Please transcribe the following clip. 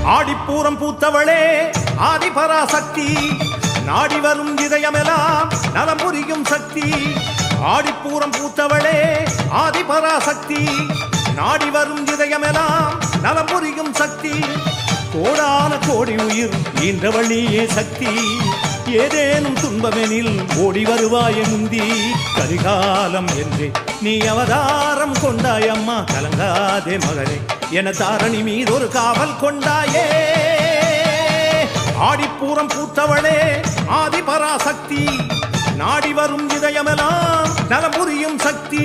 ஆடிப்பூரம் பூத்தவளே ஆதிபராசக்தி நாடி வரும் இதயமெல்லாம் நலம் புரியும் சக்தி ஆடிப்பூரம் பூத்தவளே ஆதிபராசக்தி நாடி வரும் இதயமெல்லாம் நலம் புரியும் சக்தி கோடான கோடி உயிர் ஈன்றவழியே சக்தி ஏதேனும் துன்பமெனில் ஓடி வருவாய முந்தி கரிகாலம் என்று நீ அவதாரம் கொண்டாய் அம்மா கலங்காதே மகளே என தாரணி மீது ஒரு காவல் கொண்டாயே ஆடிப்பூரம் பூத்தவளே ஆதிபராசக்தி நாடி வரும் இதயமெல்லாம் நலம் புரியும் சக்தி